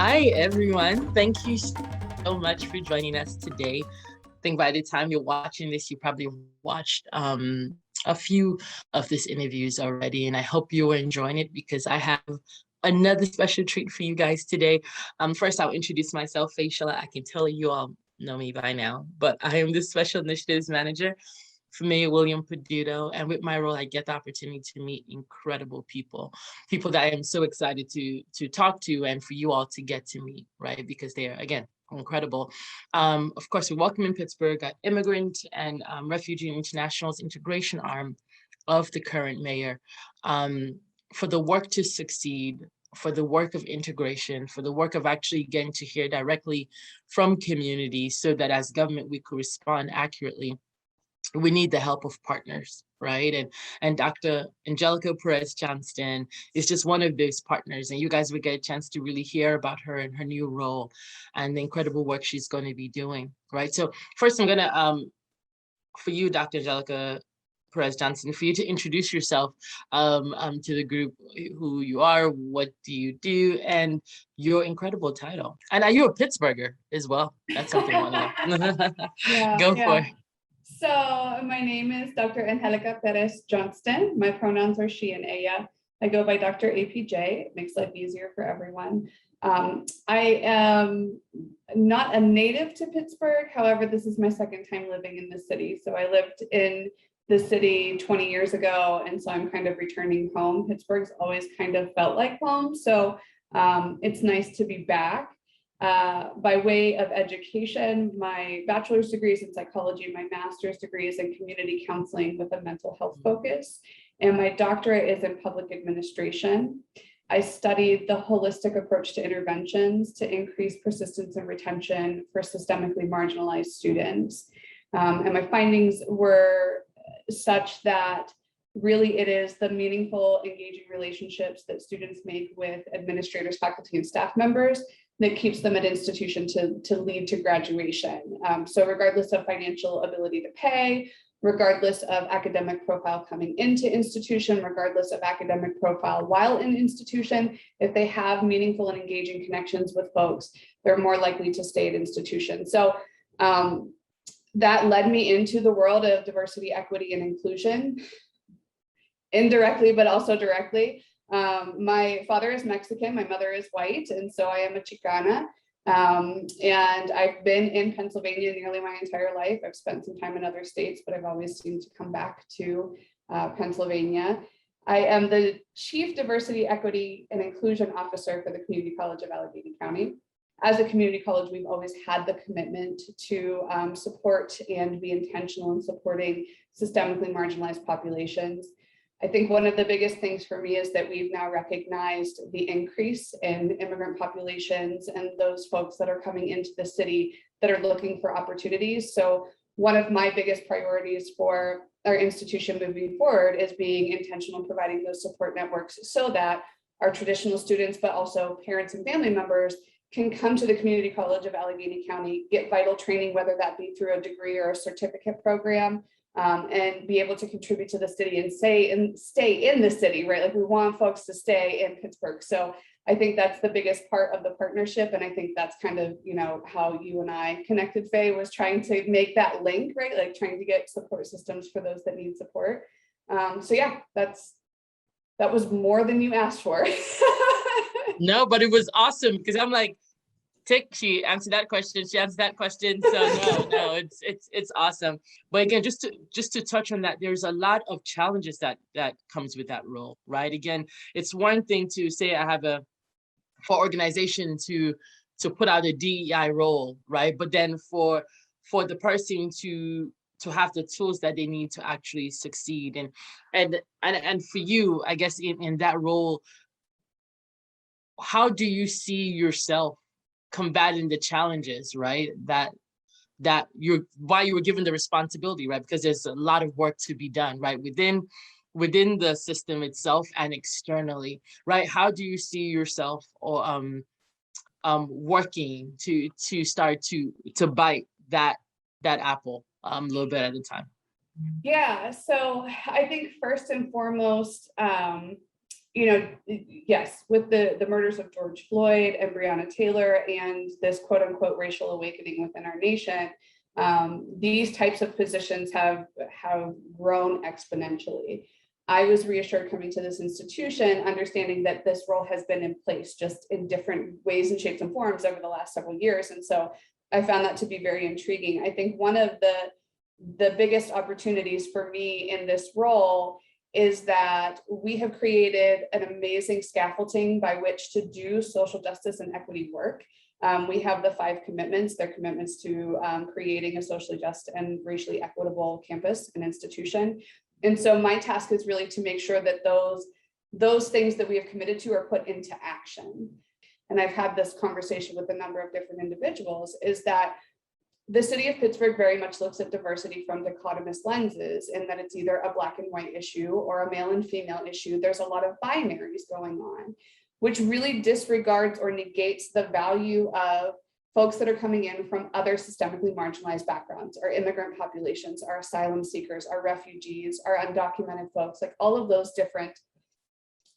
Hi, everyone. Thank you so much for joining us today. I think by the time you're watching this, you probably watched a few of these interviews already, and I hope you are enjoying it because I have another special treat for you guys today. First, I'll introduce myself, Faishala. I can tell you all know me by now, but I am the Special Initiatives Manager for Mayor William Peduto, and with my role, I get the opportunity to meet incredible people that I am so excited to talk to, and for you all to get to meet, right? Because they are, again, incredible. Of course, we welcome in Pittsburgh, our immigrant and refugee and internationals integration arm of the current mayor, for the work to succeed, for the work of integration, for the work of actually getting to hear directly from communities so that as government we could respond accurately. We need the help of partners, right? And Dr. Angelica Perez-Johnston is just one of those partners, and you guys will get a chance to really hear about her and her new role and the incredible work she's going to be doing, right? So first, I'm gonna for you, Dr. Angelica Perez-Johnston, for you to introduce yourself to the group, who you are, what do you do, and your incredible title. And are you a Pittsburgher as well? That's something I want to know. Go for it. So my name is Dr. Angelica Perez-Johnston. My pronouns are she and ella. I go by Dr. APJ. It makes life easier for everyone. I am not a native to Pittsburgh. However, this is my second time living in the city. So I lived in the city 20 years ago, and so I'm kind of returning home. Pittsburgh's always kind of felt like home. So it's nice to be back. By way of education, my bachelor's degree is in psychology, my master's degree is in community counseling with a mental health focus, and my doctorate is in public administration. I studied the holistic approach to interventions to increase persistence and retention for systemically marginalized students. And my findings were such that really it is the meaningful, engaging relationships that students make with administrators, faculty, and staff members that keeps them at institution to lead to graduation. So regardless of financial ability to pay, regardless of academic profile coming into institution, regardless of academic profile while in institution, if they have meaningful and engaging connections with folks, they're more likely to stay at institution. So that led me into the world of diversity, equity, and inclusion, indirectly, but also directly. My father is Mexican, my mother is white, and so I am a Chicana. And I've been in Pennsylvania nearly my entire life. I've spent some time in other states, but I've always seemed to come back to Pennsylvania. I am the Chief Diversity, Equity, and Inclusion Officer for the Community College of Allegheny County. As a community college, we've always had the commitment to support and be intentional in supporting systemically marginalized populations. I think one of the biggest things for me is that we've now recognized the increase in immigrant populations and those folks that are coming into the city that are looking for opportunities. So one of my biggest priorities for our institution moving forward is being intentional in providing those support networks so that our traditional students, but also parents and family members, can come to the Community College of Allegheny County, get vital training, whether that be through a degree or a certificate program, and be able to contribute to the city and stay in the city, right? Like we want folks to stay in Pittsburgh. So I think that's the biggest part of the partnership. And I think that's kind of, how you and I connected, Faye, was trying to make that link, right? Like trying to get support systems for those that need support. So yeah, that was more than you asked for. No, but it was awesome because I'm like, she answered that question, she answered that question. So no, it's awesome. But again, just to touch on that, there's a lot of challenges that comes with that role, right? Again, it's one thing to say I have for organization to put out a DEI role, right? But then for the person to have the tools that they need to actually succeed. And for you, I guess in that role, how do you see yourself combating the challenges, right? Why you were given the responsibility, right? Because there's a lot of work to be done, right? Within the system itself and externally, right? How do you see yourself working to start to bite that apple a little bit at a time? Yeah, so I think first and foremost, yes, with the murders of George Floyd and Breonna Taylor and this quote unquote racial awakening within our nation, these types of positions have grown exponentially. I was reassured coming to this institution, understanding that this role has been in place just in different ways and shapes and forms over the last several years. And so I found that to be very intriguing. I think one of the biggest opportunities for me in this role is that we have created an amazing scaffolding by which to do social justice and equity work. We have the 5 commitments. They're commitments to creating a socially just and racially equitable campus and institution. And so my task is really to make sure that those things that we have committed to are put into action. And I've had this conversation with a number of different individuals, is that the city of Pittsburgh very much looks at diversity from dichotomous lenses, in that it's either a black and white issue or a male and female issue. There's a lot of binaries going on, which really disregards or negates the value of folks that are coming in from other systemically marginalized backgrounds, our immigrant populations, our asylum seekers, our refugees, our undocumented folks. Like, all of those different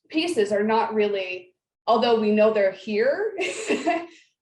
pieces are not really, although we know they're here,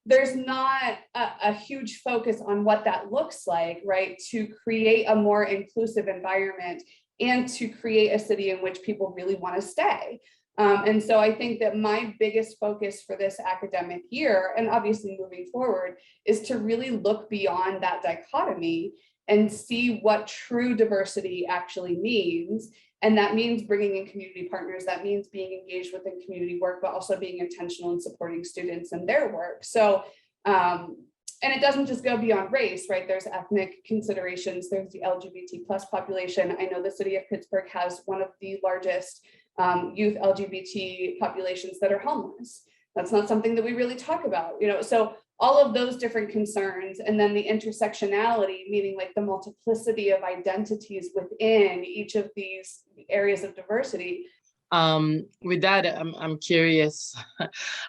there's not a huge focus on what that looks like, right? To create a more inclusive environment and to create a city in which people really want to stay. And so I think that my biggest focus for this academic year, and obviously moving forward, is to really look beyond that dichotomy and see what true diversity actually means. And that means bringing in community partners, that means being engaged within community work, but also being intentional in supporting students and their work. So, and it doesn't just go beyond race, right? There's ethnic considerations, there's the LGBT plus population. I know the city of Pittsburgh has one of the largest youth LGBT populations that are homeless. That's not something that we really talk about, so all of those different concerns, and then the intersectionality, meaning like the multiplicity of identities within each of these areas of diversity. With that, I'm curious.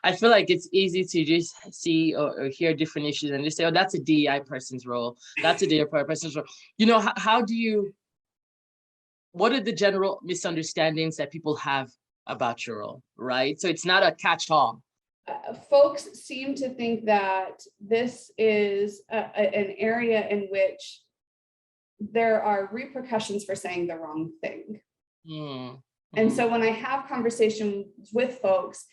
I feel like it's easy to just see or hear different issues and just say, oh, that's a DEI person's role. That's a DEI person's role. What are the general misunderstandings that people have about your role, right? So it's not a catch-all. Folks seem to think that this is an area in which there are repercussions for saying the wrong thing. Mm-hmm. And so when I have conversations with folks,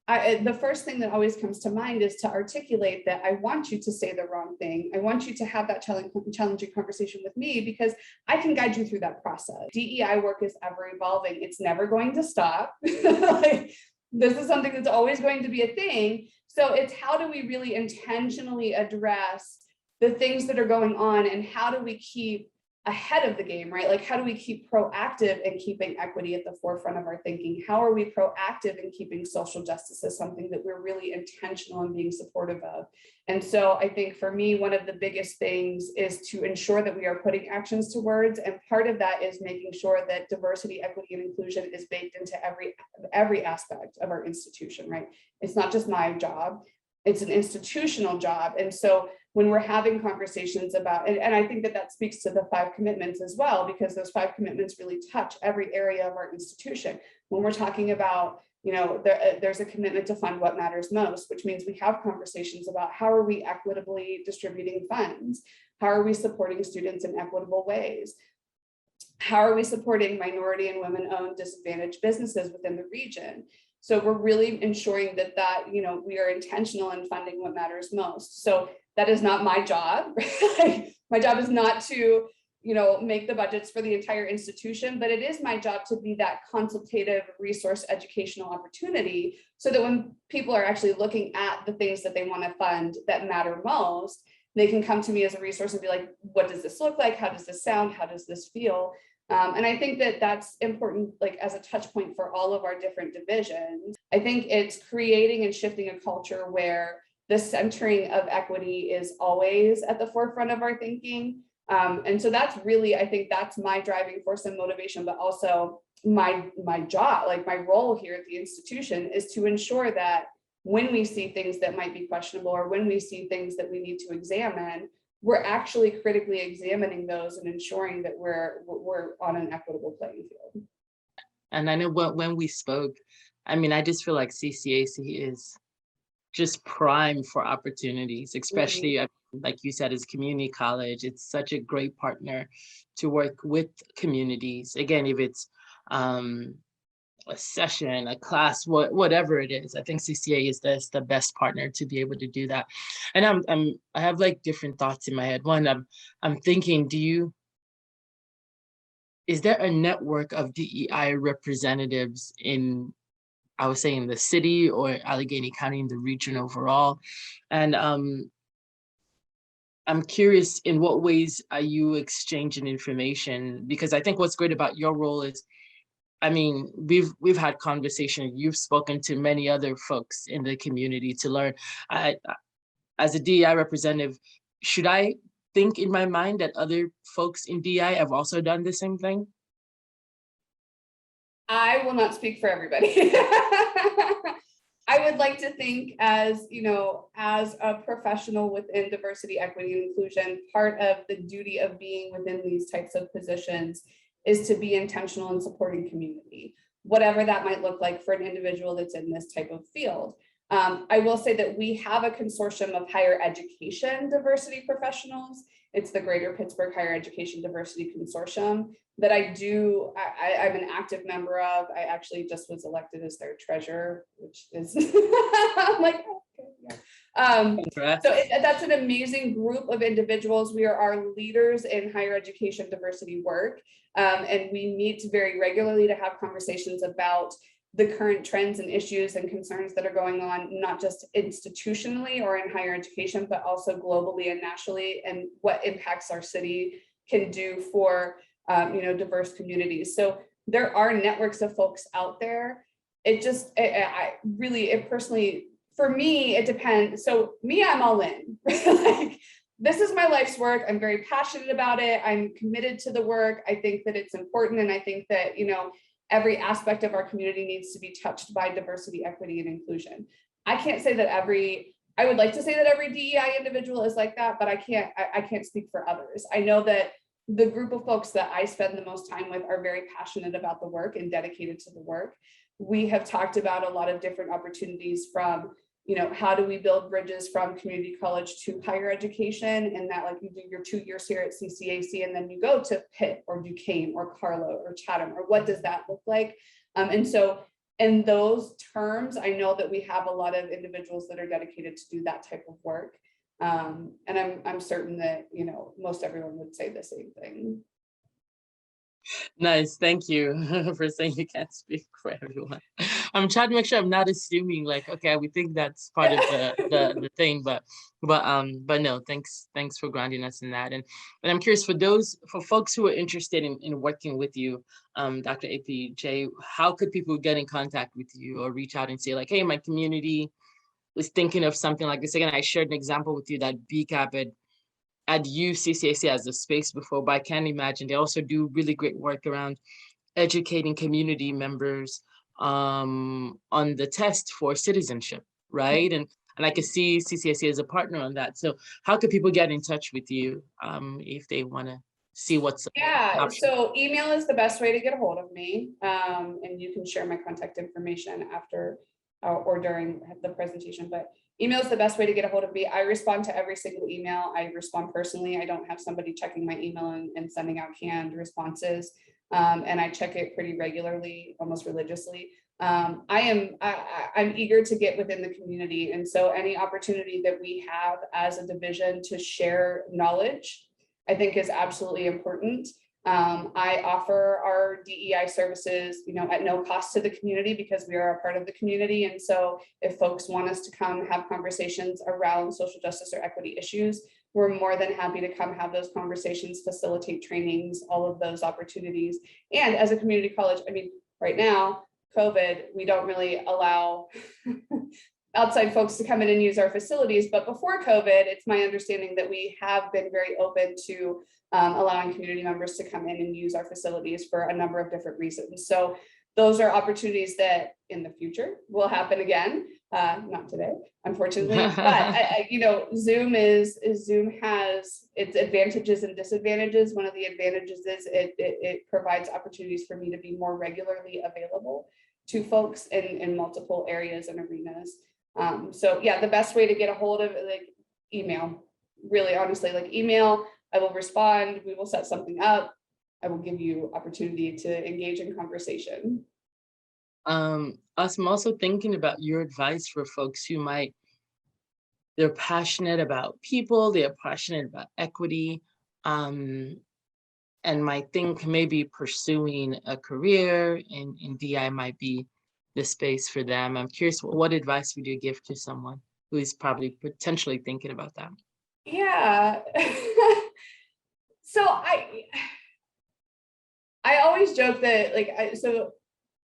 the first thing that always comes to mind is to articulate that I want you to say the wrong thing. I want you to have that challenging conversation with me, because I can guide you through that process. DEI work is ever evolving. It's never going to stop. This is something that's always going to be a thing. So it's, how do we really intentionally address the things that are going on, and how do we keep ahead of the game, right? Like, how do we keep proactive in keeping equity at the forefront of our thinking? How are we proactive in keeping social justice as something that we're really intentional in being supportive of? And so I think for me, one of the biggest things is to ensure that we are putting actions to words. And part of that is making sure that diversity, equity, and inclusion is baked into every aspect of our institution, right? It's not just my job, it's an institutional job. And so when we're having conversations about, and I think that speaks to the 5 commitments as well, because those 5 commitments really touch every area of our institution. When we're talking about, there's a commitment to fund what matters most, which means we have conversations about how are we equitably distributing funds? How are we supporting students in equitable ways? How are we supporting minority and women-owned disadvantaged businesses within the region? So we're really ensuring that we are intentional in funding what matters most. So that is not my job. My job is not to, make the budgets for the entire institution, but it is my job to be that consultative resource educational opportunity, so that when people are actually looking at the things that they want to fund that matter most, they can come to me as a resource and be like, what does this look like? How does this sound? How does this feel? And I think that that's important, like as a touch point for all of our different divisions. I think it's creating and shifting a culture where the centering of equity is always at the forefront of our thinking. And so that's really, I think that's my driving force and motivation, but also my job, like my role here at the institution, is to ensure that when we see things that might be questionable, or when we see things that we need to examine, we're actually critically examining those and ensuring that we're on an equitable playing field. And I know when we spoke, I mean, I just feel like CCAC is just prime for opportunities, Mhm. especially like you said, as community college. It's such a great partner to work with communities. Again, if it's um, a session, a class, whatever it is, I think CCA is the best partner to be able to do that. And I have like different thoughts in my head. One, I'm thinking, is there a network of DEI representatives in, I would say, in the city or Allegheny County, in the region overall? And I'm curious, in what ways are you exchanging information? Because I think what's great about your role is, I mean, we've had conversation. You've spoken to many other folks in the community to learn. As a DEI representative, should I think in my mind that other folks in DEI have also done the same thing? I will not speak for everybody. I would like to think, as you know, as a professional within diversity, equity, and inclusion, part of the duty of being within these types of positions is to be intentional in supporting community, whatever that might look like for an individual that's in this type of field. I will say that we have a consortium of higher education diversity professionals. It's the Greater Pittsburgh Higher Education Diversity Consortium that I'm an active member of. I actually just was elected as their treasurer, which is, I'm like, okay, yeah. That's an amazing group of individuals. We are our leaders in higher education diversity work. And we meet very regularly to have conversations about the current trends and issues and concerns that are going on, not just institutionally or in higher education, but also globally and nationally, and what impacts our city can do for diverse communities. So there are networks of folks out there. It just, it personally, for me, it depends. So me, I'm all in. Like, this is my life's work. I'm very passionate about it. I'm committed to the work. I think that it's important. And I think that, every aspect of our community needs to be touched by diversity, equity, and inclusion. I can't say that I would like to say that every DEI individual is like that, but I can't speak for others. I know that the group of folks that I spend the most time with are very passionate about the work and dedicated to the work. We have talked about a lot of different opportunities from, how do we build bridges from community college to higher education, and that, like, you do your 2 years here at CCAC and then you go to Pitt or Duquesne or Carlo or Chatham, or what does that look like? And so in those terms, I know that we have a lot of individuals that are dedicated to do that type of work. And I'm certain that, most everyone would say the same thing. Nice, thank you for saying you can't speak for everyone. I'm trying to make sure I'm not assuming, like, okay, we think that's part of the thing, but no, thanks for grounding us in that. And I'm curious, for folks who are interested in working with you, Dr. APJ, how could people get in contact with you or reach out and say, like, hey, my community was thinking of something like this? Again, I shared an example with you that BCAP had used CCAC as a space before, but I can't imagine. They also do really great work around educating community members on the test for citizenship, right? And I can see CCAC as a partner on that. So how could people get in touch with you if they want to see what's Yeah, option? so email is the best way to get a hold of me. And you can share my contact information after or during the presentation, but email is the best way to get a hold of me. I respond to every single email. I respond personally. I don't have somebody checking my email and sending out canned responses. And I check it pretty regularly, almost religiously. I'm eager to get within the community. And so any opportunity that we have as a division to share knowledge, I think, is absolutely important. I offer our DEI services, at no cost to the community, because we are a part of the community. And so if folks want us to come have conversations around social justice or equity issues, we're more than happy to come have those conversations, facilitate trainings, all of those opportunities. And as a community college, I mean, right now, COVID, we don't really allow outside folks to come in and use our facilities. But before COVID, it's my understanding that we have been very open to allowing community members to come in and use our facilities for a number of different reasons. So those are opportunities that in the future will happen again. Not today, unfortunately, but Zoom has its advantages and disadvantages. One of the advantages is it provides opportunities for me to be more regularly available to folks in multiple areas and arenas. So yeah, the best way to get a hold of it, like email, really honestly, like email, I will respond, we will set something up. I will give you opportunity to engage in conversation. I'm also thinking about your advice for folks who they're passionate about people, they're passionate about equity, and might think maybe pursuing a career in DI might be the space for them. I'm curious, what advice would you give to someone who is probably potentially thinking about that? Yeah. So I always joke that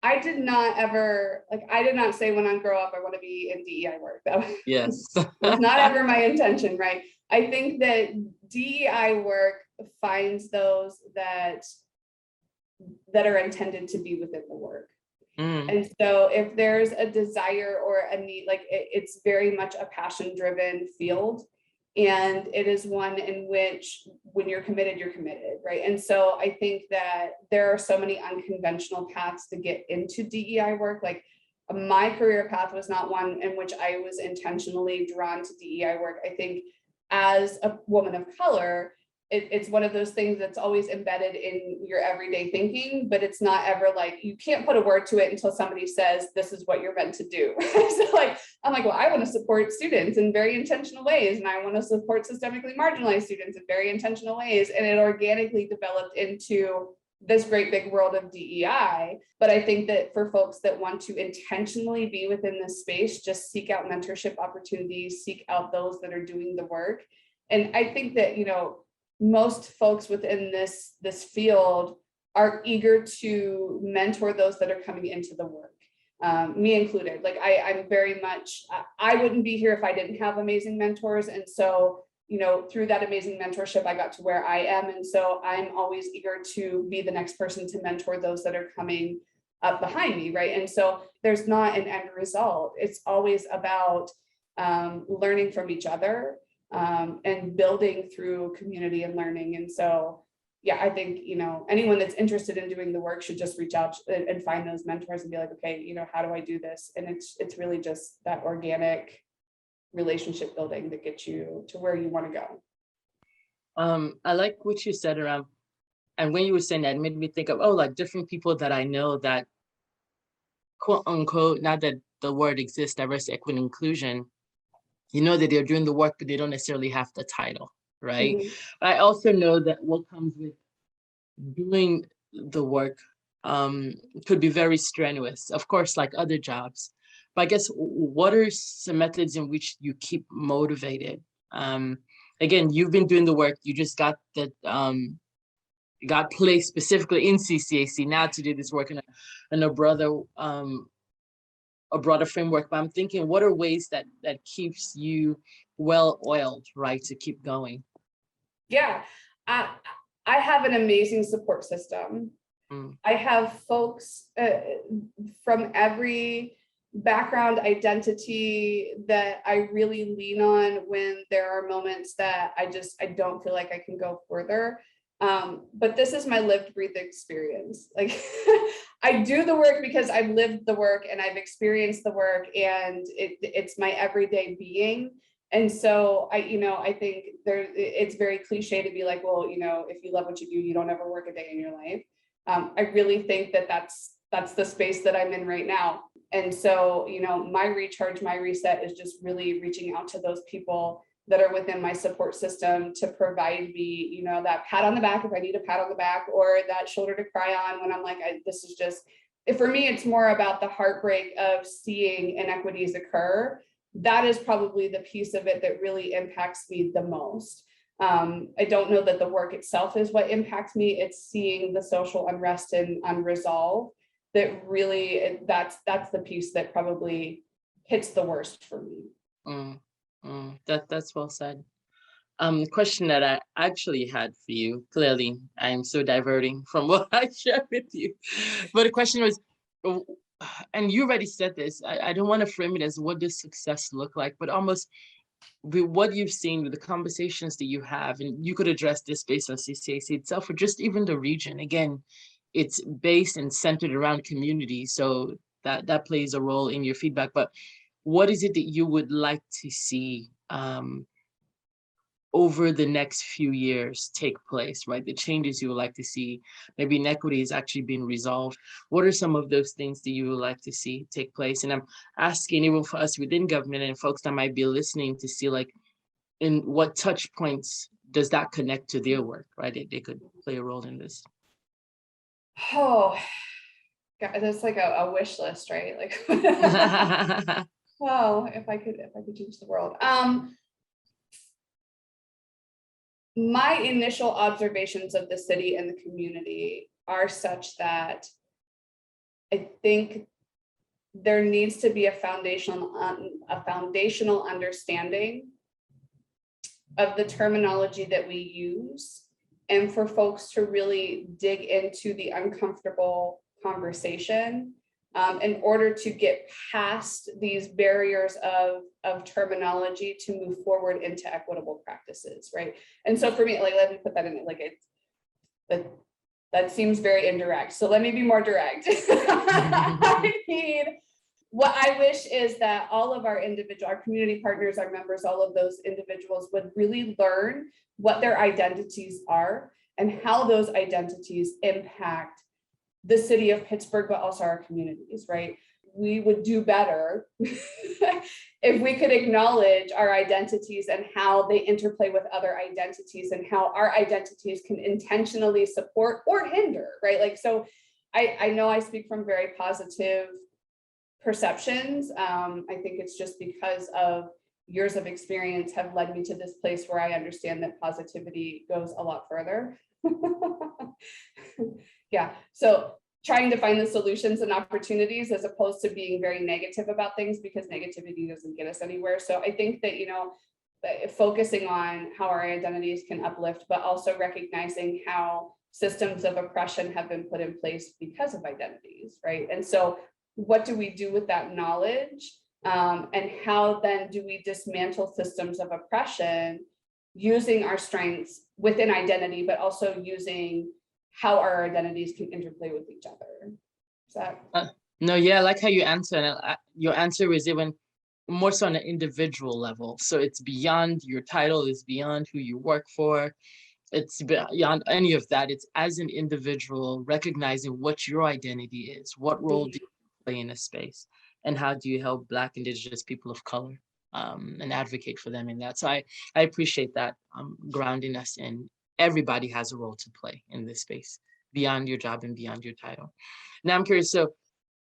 I did not say when I grow up I want to be in DEI work. That Yes. was not ever my intention, right? I think that DEI work finds those that are intended to be within the work. And so if there's a desire or a need, like it's very much a passion-driven field. And it is one in which when you're committed, right? And so I think that there are so many unconventional paths to get into DEI work. Like my career path was not one in which I was intentionally drawn to DEI work. I think as a woman of color, it's one of those things that's always embedded in your everyday thinking, but it's not ever like, you can't put a word to it until somebody says, this is what you're meant to do. So like, I'm like, well, I want to support students in very intentional ways. And I want to support systemically marginalized students in very intentional ways. And it organically developed into this great big world of DEI. But I think that for folks that want to intentionally be within this space, just seek out mentorship opportunities, seek out those that are doing the work. And I think that, most folks within this field are eager to mentor those that are coming into the work, me included. Like I'm very much, I wouldn't be here if I didn't have amazing mentors. And so, through that amazing mentorship, I got to where I am. And so I'm always eager to be the next person to mentor those that are coming up behind me, right? And so there's not an end result. It's always about learning from each other. And building through community and learning. And so, yeah, I think, anyone that's interested in doing the work should just reach out and find those mentors and be like, okay, how do I do this? And it's really just that organic relationship building that gets you to where you want to go. I like what you said around, and when you were saying that, it made me think of, like different people that I know that, quote unquote, not that the word exists, diversity, equity, inclusion, that they're doing the work, but they don't necessarily have the title, right? Mm-hmm. I also know that what comes with doing the work could be very strenuous, of course, like other jobs. But I guess, what are some methods in which you keep motivated? Again, you've been doing the work, you just got got placed specifically in CCAC now to do this work in a broader framework, but I'm thinking, what are ways that keeps you well-oiled, right, to keep going? Yeah, I have an amazing support system. I have folks from every background, identity that I really lean on when there are moments that I don't feel like I can go further. But this is my lived, breathed experience. Like I do the work because I've lived the work and I've experienced the work, and it's my everyday being. And so I think it's very cliche to be like, well, if you love what you do, you don't ever work a day in your life. I really think that that's the space that I'm in right now. And so, my recharge, my reset is just really reaching out to those people that are within my support system to provide me, that pat on the back if I need a pat on the back, or that shoulder to cry on when I'm like, this is just, for me, it's more about the heartbreak of seeing inequities occur. That is probably the piece of it that really impacts me the most. I don't know that the work itself is what impacts me. It's seeing the social unrest and unresolved that really, that's the piece that probably hits the worst for me. That's well said. The question that I actually had for you, clearly I am so diverting from what I shared with you, but the question was, and you already said this, I don't want to frame it as what does success look like, but almost with what you've seen, with the conversations that you have, and you could address this based on CCAC itself, or just even the region. Again, it's based and centered around community. So that plays a role in your feedback. But what is it that you would like to see over the next few years take place, right? The changes you would like to see, maybe inequity is actually being resolved. What are some of those things that you would like to see take place? And I'm asking even for us within government and folks that might be listening to see, like, in what touch points does that connect to their work, right? They could play a role in this. Oh, God, that's like a wish list, right? Like, well, if I could change the world. My initial observations of the city and the community are such that I think there needs to be a foundational understanding of the terminology that we use, and for folks to really dig into the uncomfortable conversation in order to get past these barriers of terminology to move forward into equitable practices, right? And so for me, like, let me put that in it, like, that seems very indirect. So let me be more direct. I mean, what I wish is that all of our community partners, our members, all of those individuals would really learn what their identities are and how those identities impact the city of Pittsburgh, but also our communities, right? We would do better if we could acknowledge our identities and how they interplay with other identities and how our identities can intentionally support or hinder, right? Like, so I know I speak from very positive perceptions. I think it's just because of years of experience have led me to this place where I understand that positivity goes a lot further. Yeah, so trying to find the solutions and opportunities as opposed to being very negative about things, because negativity doesn't get us anywhere. So I think that, you know, focusing on how our identities can uplift, but also recognizing how systems of oppression have been put in place because of identities, right? And so what do we do with that knowledge? And how then do we dismantle systems of oppression using our strengths within identity, but also using how our identities can interplay with each other? Is that? No, yeah, I like how you answer. And your answer is even more so on an individual level. So it's beyond your title, it's beyond who you work for. It's beyond any of that. It's as an individual recognizing what your identity is, what role do you play in a space, and how do you help Black, Indigenous people of color and advocate for them in that. So I appreciate that grounding us in everybody has a role to play in this space beyond your job and beyond your title. Now I'm curious, so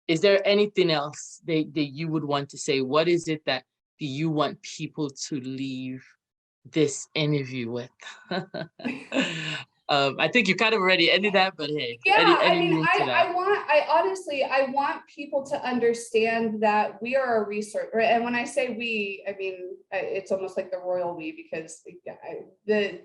is there anything else that you would want to say? What is it that do you want people to leave this interview with? I think you kind of already ended that, but hey, yeah, any I mean, room to that? I want people to understand that we are a resource, right? And when I say we, I mean, it's almost like the royal we, because the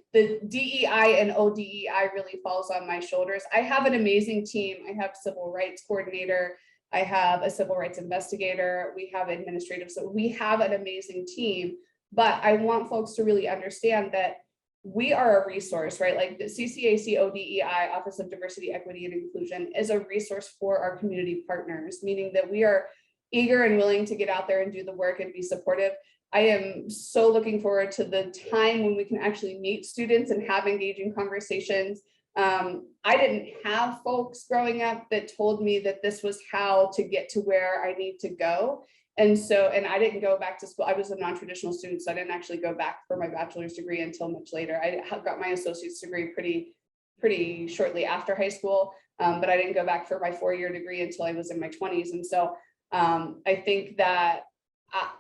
DEI and ODEI really falls on my shoulders. I have an amazing team. I have a civil rights coordinator. I have a civil rights investigator. We have administrative. So we have an amazing team, but I want folks to really understand that we are a resource, right? Like the CCAC ODEI, Office of Diversity, Equity, and Inclusion, is a resource for our community partners, meaning that we are eager and willing to get out there and do the work and be supportive. I am so looking forward to the time when we can actually meet students and have engaging conversations. I didn't have folks growing up that told me that this was how to get to where I need to go. And I didn't go back to school. I was a non-traditional student, so I didn't actually go back for my bachelor's degree until much later. I got my associate's degree pretty shortly after high school, but I didn't go back for my 4-year degree until I was in my 20s. And so I think that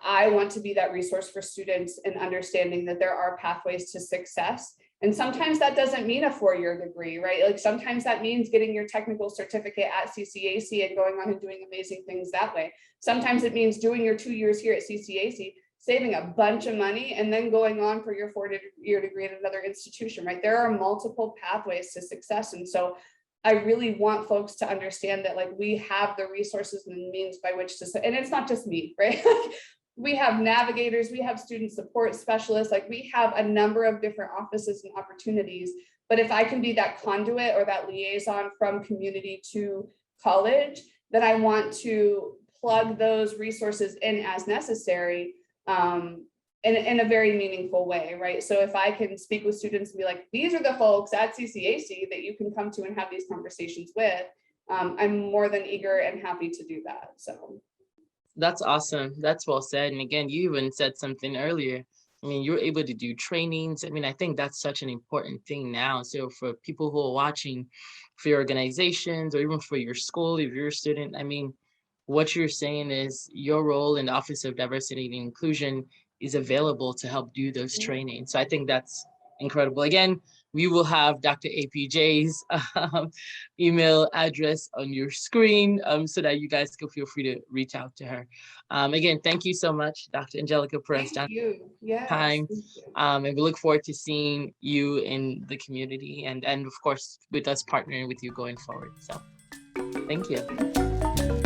I want to be that resource for students in understanding that there are pathways to success. And sometimes that doesn't mean a 4-year degree, right? Like sometimes that means getting your technical certificate at CCAC and going on and doing amazing things that way. Sometimes it means doing your 2 years here at CCAC, saving a bunch of money, and then going on for your 4-year degree at another institution, right? There are multiple pathways to success. And so I really want folks to understand that, like, we have the resources and means by which to, and it's not just me, right? We have navigators, we have student support specialists, like we have a number of different offices and opportunities. But if I can be that conduit or that liaison from community to college, then I want to plug those resources in as necessary, in a very meaningful way, right? So if I can speak with students and be like, these are the folks at CCAC that you can come to and have these conversations with, I'm more than eager and happy to do that. So That's awesome. That's well said. And again, you even said something earlier. I mean, you're able to do trainings. I mean, I think that's such an important thing now. So for people who are watching, for your organizations or even for your school, if you're a student, I mean, what you're saying is your role in the Office of Diversity and Inclusion is available to help do those trainings. So I think that's incredible. Again, we will have Dr. APJ's email address on your screen so that you guys can feel free to reach out to her. Again, thank you so much, Dr. Angelica thank Perez-Johnston, you. Yes. time. Thank you. And we look forward to seeing you in the community and of course, with us partnering with you going forward. So thank you.